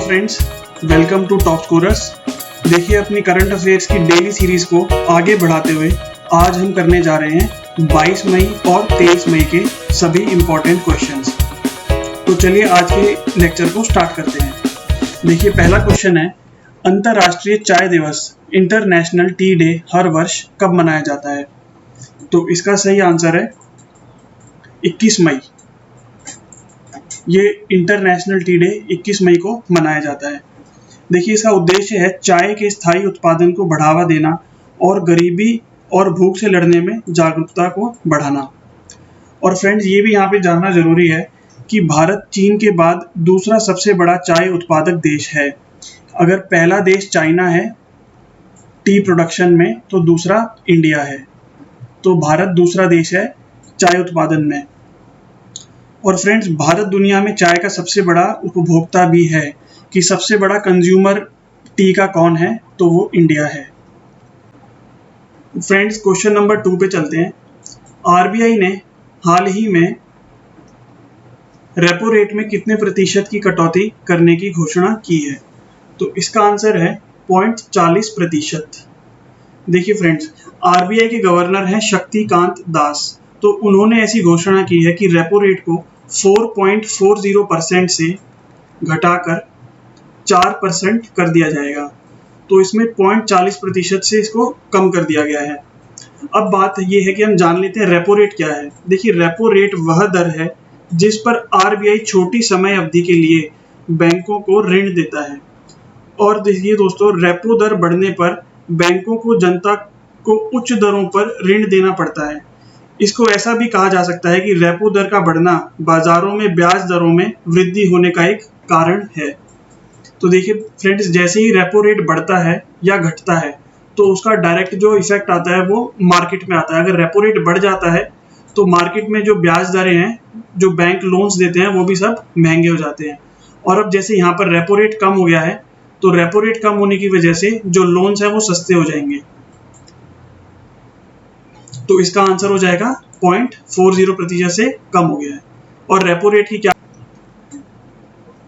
Friends, welcome to top scorers. देखिए, अपनी current affairs की डेली सीरीज को आगे बढ़ाते हुए आज हम करने जा रहे हैं 22 मई और 23 मई के सभी इम्पोर्टेंट क्वेश्चंस। तो चलिए आज के लेक्चर को स्टार्ट करते हैं। देखिए, पहला क्वेश्चन है, अंतर्राष्ट्रीय चाय दिवस इंटरनेशनल टी डे हर वर्ष कब मनाया जाता है? तो इसका सही आंसर है 21 मई। ये इंटरनेशनल टी डे 21 मई को मनाया जाता है। देखिए, इसका उद्देश्य है चाय के स्थायी उत्पादन को बढ़ावा देना और गरीबी और भूख से लड़ने में जागरूकता को बढ़ाना। और फ्रेंड्स, ये भी यहाँ पे जानना जरूरी है कि भारत चीन के बाद दूसरा सबसे बड़ा चाय उत्पादक देश है। अगर पहला देश चाइना है टी प्रोडक्शन में, तो दूसरा इंडिया है। तो भारत दूसरा देश है चाय उत्पादन में। और फ्रेंड्स, भारत दुनिया में चाय का सबसे बड़ा उपभोक्ता भी है कि सबसे बड़ा कंज्यूमर टी का कौन है, तो वो इंडिया है। फ्रेंड्स, क्वेश्चन नंबर 2 पे चलते हैं। आरबीआई ने हाल ही में रेपो रेट में कितने प्रतिशत की कटौती करने की घोषणा की है? तो इसका आंसर है 0.40%। देखिए फ्रेंड्स, आरबीआई के गवर्नर हैं शक्तिकांत दास। तो उन्होंने ऐसी घोषणा की है कि रेपो रेट को 4.40% से घटाकर 4% कर दिया जाएगा। तो इसमें 0.40% से इसको कम कर दिया गया है। अब बात यह है कि हम जान लेते हैं रेपो रेट क्या है। देखिए, रेपो रेट वह दर है जिस पर आरबीआई छोटी समय अवधि के लिए बैंकों को ऋण देता है। और देखिए दोस्तों, रेपो दर बढ़ने पर बैंकों को जनता को उच्च दरों पर ऋण देना पड़ता है। इसको ऐसा भी कहा जा सकता है कि रेपो दर का बढ़ना बाजारों में ब्याज दरों में वृद्धि होने का एक कारण है। तो देखिए फ्रेंड्स, जैसे ही रेपो रेट बढ़ता है या घटता है, तो उसका डायरेक्ट जो इफेक्ट आता है वो मार्केट में आता है। अगर रेपो रेट बढ़ जाता है तो मार्केट में जो ब्याज दरें हैं, जो बैंक लोन्स देते हैं, वो भी सब महंगे हो जाते हैं। और अब जैसे यहाँ पर रेपो रेट कम हो गया है, तो रेपो रेट कम होने की वजह से जो लोन्स हैं वो सस्ते हो जाएंगे। तो इसका आंसर हो जाएगा 0.40% से कम हो गया है। और रेपो रेट ही क्या?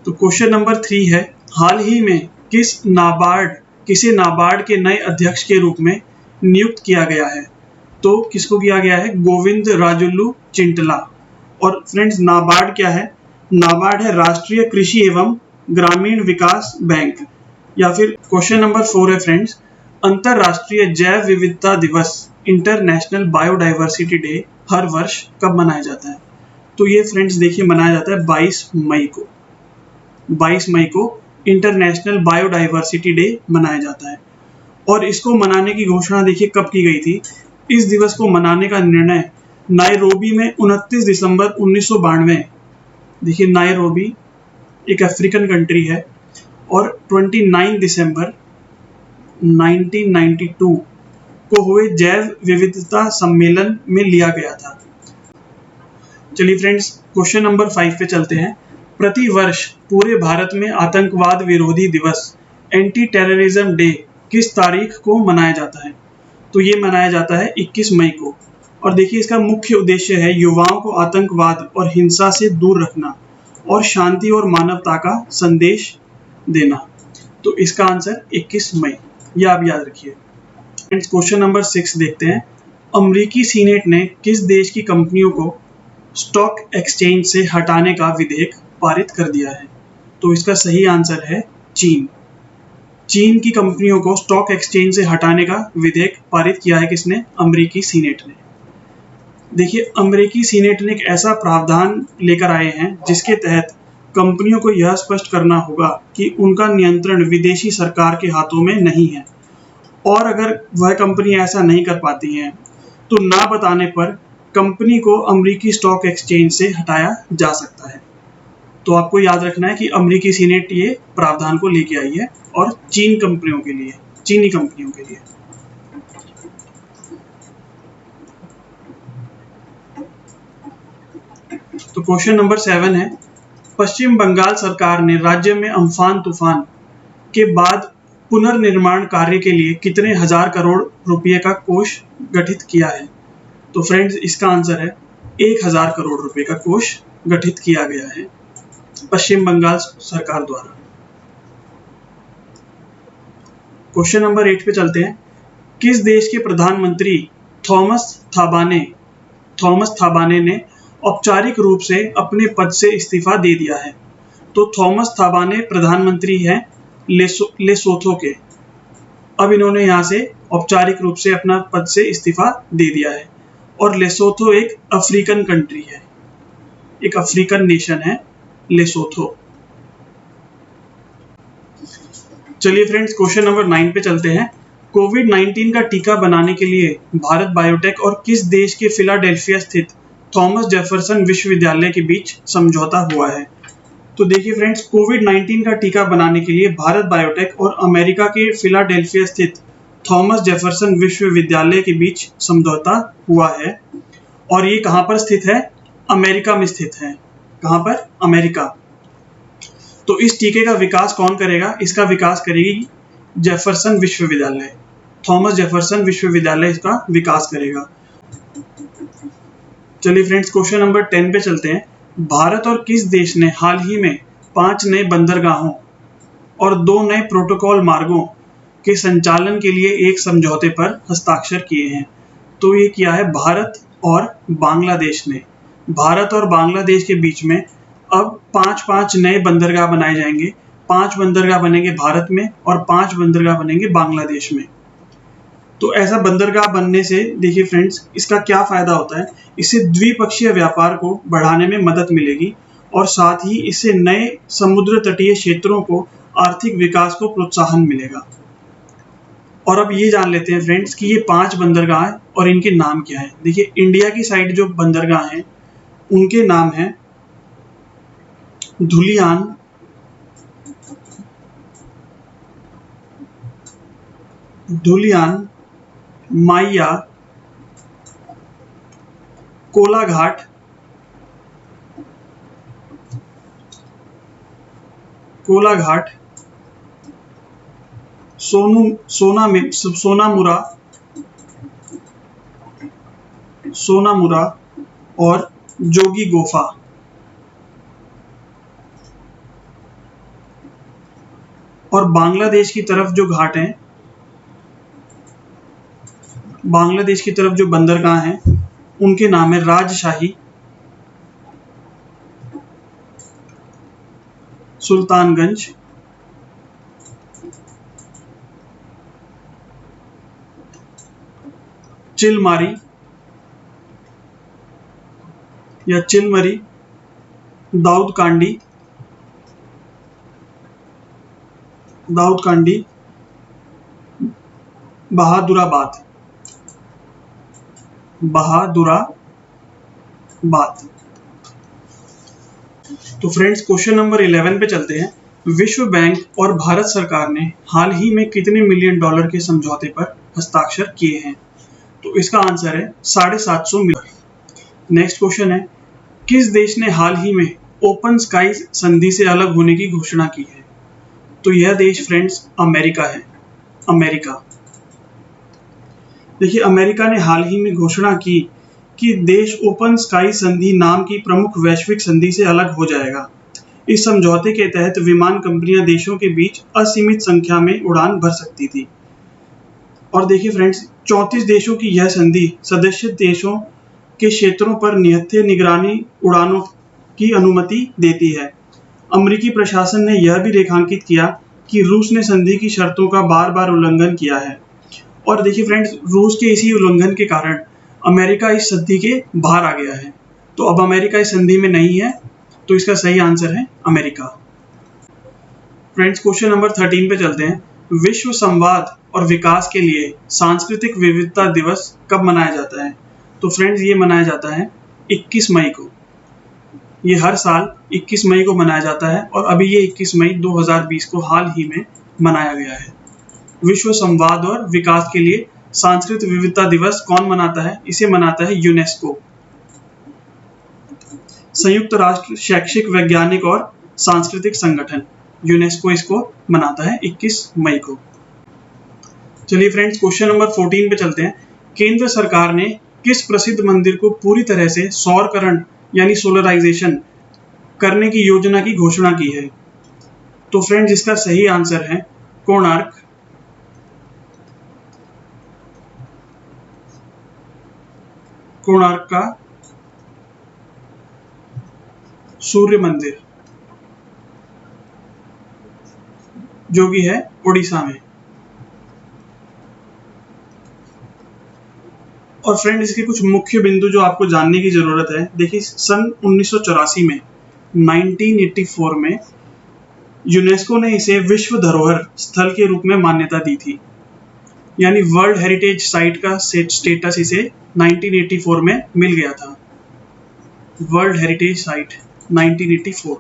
तो क्वेश्चन नंबर 3 है, हाल ही में किसे नाबार्ड के नए अध्यक्ष के रूप में नियुक्त किया गया है? तो किसको किया गया है? गोविंद राजुलू चिंटला। और फ्रेंड्स, नाबार्ड क्या है? नाबार्ड है राष्ट्रीय कृषि एवं ग्रामीण विकास बैंक। या फिर क्वेश्चन नंबर 4 है फ्रेंड्स, अंतरराष्ट्रीय जैव विविधता दिवस इंटरनेशनल बायोडाइवर्सिटी डे हर वर्ष कब मनाया जाता है? तो ये फ्रेंड्स देखिए मनाया जाता है 22 मई को। 22 मई को इंटरनेशनल बायोडाइवर्सिटी डे मनाया जाता है। और इसको मनाने की घोषणा देखिए कब की गई थी? इस दिवस को मनाने का निर्णय नायरोबी में 29 दिसंबर 1992, देखिए नायरोबी एक अफ्रीकन कंट्री है, और 29 दिसंबर 1992 को हुए जैव विविधता सम्मेलन में लिया गया था। चलिए फ्रेंड्स, क्वेश्चन नंबर 5 पे चलते हैं। प्रति वर्ष पूरे भारत में आतंकवाद विरोधी दिवस एंटी टेररिज्म डे किस तारीख को मनाया जाता है? तो ये मनाया जाता है 21 मई को। और देखिए, इसका मुख्य उद्देश्य है युवाओं को आतंकवाद और हिंसा से दूर रखना और शांति और मानवता का संदेश देना। तो इसका आंसर 21 मई, ये आप याद रखिए। क्वेश्चन नंबर 6 देखते हैं। अमेरिकी सीनेट ने किस देश की कंपनियों को स्टॉक एक्सचेंज से हटाने का विधेयक पारित कर दिया है? तो इसका सही आंसर है चीन। चीन की कंपनियों को स्टॉक एक्सचेंज से हटाने का विधेयक पारित किया है किसने? अमेरिकी सीनेट ने। देखिए, अमेरिकी सीनेट ने एक ऐसा प्रावधान लेकर आए हैं जिसके तहत कंपनियों को यह स्पष्ट करना होगा कि उनका नियंत्रण विदेशी सरकार के हाथों में नहीं है। और अगर वह कंपनी ऐसा नहीं कर पाती हैं, तो ना बताने पर कंपनी को अमेरिकी स्टॉक एक्सचेंज से हटाया जा सकता है। तो आपको याद रखना है कि अमेरिकी सीनेट ये प्रावधान को लेके आई है, और चीनी कंपनियों के लिए। तो क्वेश्चन नंबर 7 है, पश्चिम बंगाल सरकार ने राज्य में अम्फान तूफान के बाद पुनर्निर्माण कार्य के लिए कितने हजार करोड़ रुपए का कोष गठित किया है? तो फ्रेंड्स, इसका आंसर है 1000 करोड़ रुपए का कोष गठित किया गया है पश्चिम बंगाल सरकार द्वारा। क्वेश्चन नंबर 8 पे चलते हैं। किस देश के प्रधानमंत्री थॉमस थाबाने ने औपचारिक रूप से अपने पद से इस्तीफा दे दिया है? तो थॉमस थाबाने प्रधानमंत्री हैं लेसोथो के। अब इन्होंने यहाँ से औपचारिक रूप से अपना पद से इस्तीफा दे दिया है। और लेसोथो एक अफ्रीकन कंट्री है, एक अफ्रीकन नेशन है लेसोथो। चलिए फ्रेंड्स, क्वेश्चन नंबर 9 पे चलते हैं। कोविड-19 का टीका बनाने के लिए भारत बायोटेक और किस देश के फिलाडेल्फिया स्थित थॉमस जेफरसन विश्वविद्यालय के बीच समझौता हुआ है? तो देखिए फ्रेंड्स, कोविड-19 का टीका बनाने के लिए भारत बायोटेक और अमेरिका के फिलाडेल्फिया स्थित थॉमस जेफरसन विश्वविद्यालय के बीच समझौता हुआ है। और ये कहाँ पर स्थित है? अमेरिका में स्थित है। कहाँ पर? अमेरिका। तो इस टीके का विकास कौन करेगा? इसका विकास करेगी जेफरसन विश्वविद्यालय। थॉमस जेफरसन विश्वविद्यालय इसका विकास करेगा। चलिए फ्रेंड्स, क्वेश्चन नंबर 10 पे चलते हैं। भारत और किस देश ने हाल ही में 5 नए बंदरगाहों और 2 नए प्रोटोकॉल मार्गों के संचालन के लिए एक समझौते पर हस्ताक्षर किए हैं? तो ये किया है भारत और बांग्लादेश ने। भारत और बांग्लादेश के बीच में अब 5-5 नए बंदरगाह बनाए जाएंगे। 5 बंदरगाह बनेंगे भारत में और 5 बंदरगाह बनेंगे बांग्लादेश में। तो ऐसा बंदरगाह बनने से देखिए फ्रेंड्स, इसका क्या फायदा होता है? इससे द्विपक्षीय व्यापार को बढ़ाने में मदद मिलेगी और साथ ही इससे नए समुद्र तटीय क्षेत्रों को आर्थिक विकास को प्रोत्साहन मिलेगा। और अब ये जान लेते हैं फ्रेंड्स कि ये 5 बंदरगाह हैं और इनके नाम क्या है। देखिए, इंडिया की साइड जो बंदरगाह हैं उनके नाम हैं धुलियान, माइया, कोलाघाट, सोनामुरा और जोगी गोफा। और बांग्लादेश की तरफ जो घाट हैं, बांग्लादेश की तरफ जो बंदरगाह हैं उनके नाम है राजशाही, सुल्तानगंज, चिलमारी या चिलमरी, दाऊद कांडी, बहादुराबाद। तो फ्रेंड्स, क्वेश्चन नंबर 11 पे चलते हैं। विश्व बैंक और भारत सरकार ने हाल ही में कितने मिलियन डॉलर के समझौते पर हस्ताक्षर किए हैं? तो इसका आंसर है 750 मिलियन। नेक्स्ट क्वेश्चन है, किस देश ने हाल ही में ओपन स्काई संधि से अलग होने की घोषणा की है? तो यह देश फ्रेंड्स अमेरिका है। अमेरिका। देखिए, अमेरिका ने हाल ही में घोषणा की कि देश ओपन स्काई संधि नाम की प्रमुख वैश्विक संधि से अलग हो जाएगा। इस समझौते के तहत विमान कंपनियां देशों के बीच असीमित संख्या में उड़ान भर सकती थी। और देखिए फ्रेंड्स, 34 देशों की यह संधि सदस्य देशों के क्षेत्रों पर निहत्थे निगरानी उड़ानों की अनुमति देती है। अमेरिकी प्रशासन ने यह भी रेखांकित किया कि रूस ने संधि की शर्तों का बार बार उल्लंघन किया है। और देखिए फ्रेंड्स, रूस के इसी उल्लंघन के कारण अमेरिका इस संधि के बाहर आ गया है। तो अब अमेरिका इस संधि में नहीं है, तो इसका सही आंसर है अमेरिका। फ्रेंड्स, क्वेश्चन नंबर 13 पे चलते हैं। विश्व संवाद और विकास के लिए सांस्कृतिक विविधता दिवस कब मनाया जाता है? तो फ्रेंड्स, ये मनाया जाता है 21 मई को। ये हर साल 21 मई को मनाया जाता है और अभी ये 21 मई 2020 को हाल ही में मनाया गया है। विश्व संवाद और विकास के लिए सांस्कृतिक विविधता दिवस कौन मनाता है? इसे मनाता है यूनेस्को। संयुक्त राष्ट्र शैक्षिक, वैज्ञानिक और सांस्कृतिक संगठन यूनेस्को इसको मनाता है 21 मई को। चलिए फ्रेंड्स, क्वेश्चन नंबर 14 पे चलते हैं। केंद्र सरकार ने किस प्रसिद्ध मंदिर को पूरी तरह से सौरकरण यानी सोलराइजेशन करने की योजना की घोषणा की है? तो फ्रेंड्स, इसका सही आंसर है कोणार्क। कोणार्क का सूर्य मंदिर जो कि है उड़ीसा में। और फ्रेंड इसके कुछ मुख्य बिंदु जो आपको जानने की जरूरत है। देखिए सन 1984 में 1984 में यूनेस्को ने इसे विश्व धरोहर स्थल के रूप में मान्यता दी थी, यानी वर्ल्ड हेरिटेज साइट का स्टेटस इसे 1984 में मिल गया था। World heritage site 1984।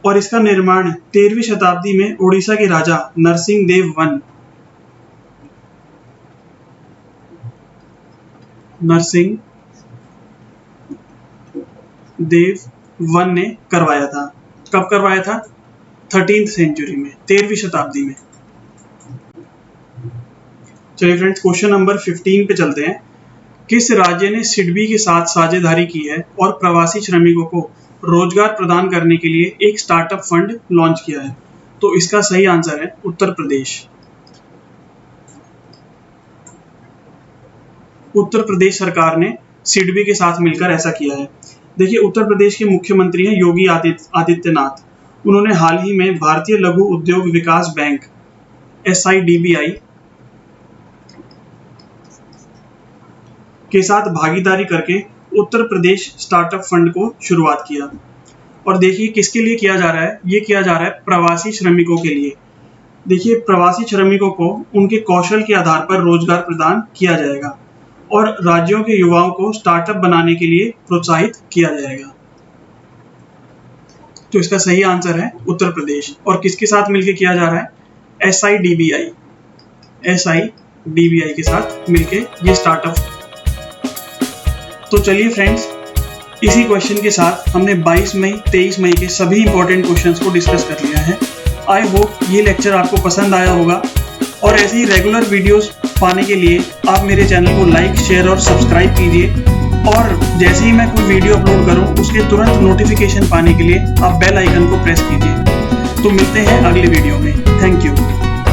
और इसका निर्माण 13वीं शताब्दी में उड़ीसा के राजा नरसिंह देव वन ने करवाया था। कब करवाया था? 13th सेंचुरी में, 13वीं शताब्दी में। चलिए फ्रेंड्स, क्वेश्चन नंबर 15 पे चलते हैं। किस राज्य ने सिडबी के साथ साझेदारी की है और प्रवासी श्रमिकों को रोजगार प्रदान करने के लिए एक स्टार्टअप फंड लॉन्च किया है? तो इसका सही आंसर है उत्तर प्रदेश। उत्तर प्रदेश सरकार ने सिडबी के साथ मिलकर ऐसा किया है। देखिए उत्तर प्रदेश के मुख्यमंत्री हैं योगी आदित्यनाथ। उन्होंने हाल ही में भारतीय लघु उद्योग विकास बैंक SIDBI के साथ भागीदारी करके उत्तर प्रदेश स्टार्टअप फंड को शुरुआत किया। और देखिए किसके लिए किया जा रहा है? ये किया जा रहा है प्रवासी श्रमिकों के लिए। देखिए प्रवासी श्रमिकों को उनके कौशल के आधार पर रोजगार प्रदान किया जाएगा और राज्यों के युवाओं को स्टार्टअप बनाने के लिए प्रोत्साहित किया जाएगा। तो इसका सही आंसर है उत्तर प्रदेश। और किसके साथ मिलकर किया जा रहा है? SIDBI के साथ मिलकर ये स्टार्टअप। तो चलिए फ्रेंड्स, इसी क्वेश्चन के साथ हमने 22 मई 23 मई के सभी इंपॉर्टेंट क्वेश्चंस को डिस्कस कर लिया है। आई होप ये लेक्चर आपको पसंद आया होगा और ऐसे ही रेगुलर वीडियोस पाने के लिए आप मेरे चैनल को लाइक, शेयर और सब्सक्राइब कीजिए। और जैसे ही मैं कोई वीडियो अपलोड करूं उसके तुरंत नोटिफिकेशन पाने के लिए आप बेल आइकन को प्रेस कीजिए। तो मिलते हैं अगले वीडियो में। Thank you.